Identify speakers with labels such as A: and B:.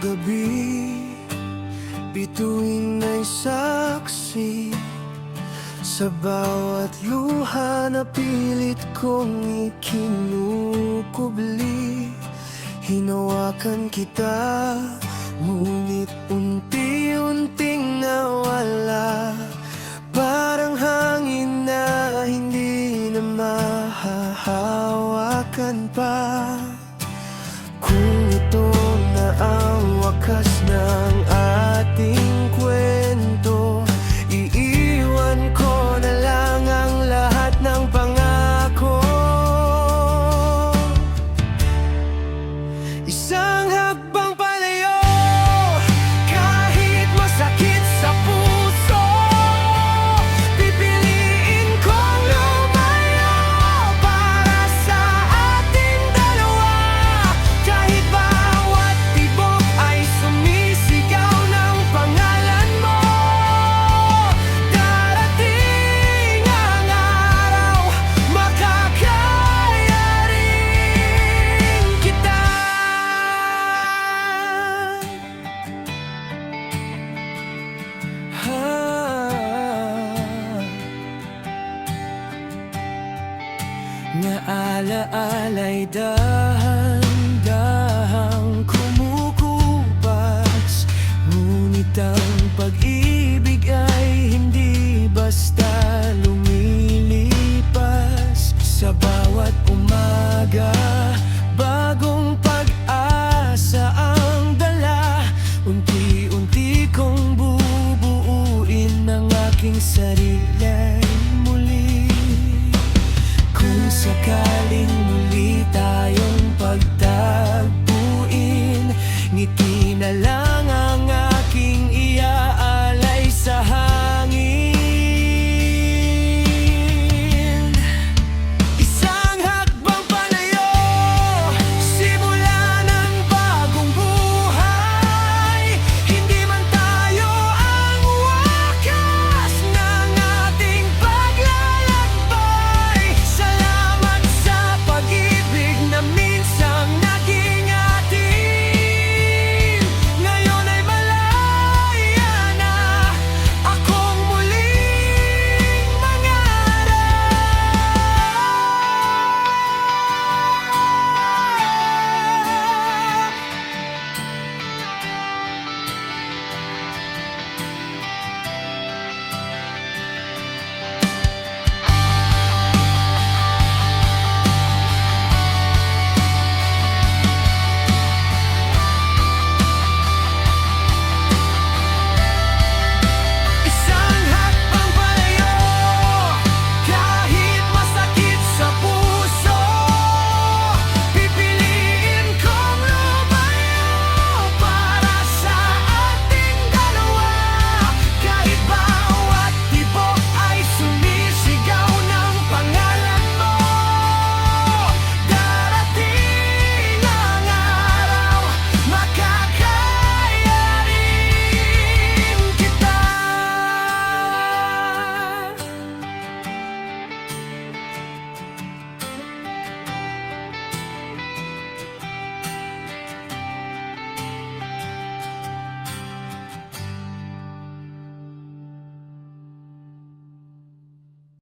A: gabi, bituin ay saksi sa bawat luha na pilit kong ikinukubli. Hinawakan kita, ngunit unti-unting nawala. Parang hangin na hindi na mahahawakan pa. Kung ito na ang wakas ng ating kwento, iiwan ko na lang ang lahat ng pangako. Isang hakbang palayo, kahit masakit sa puso, pipiliin kong lumayo para sa ating dalawa. Kahit bawat tibok ay sumisigaw ng pangalan mo, darating ang araw, makakaya rin kita. Nga alaala'y dahan-dahang kumukupas, ngunit ang pag-ibig ay hindi basta lumilipas. Sa bawat umaga, bagong pag-asa ang dala. Unti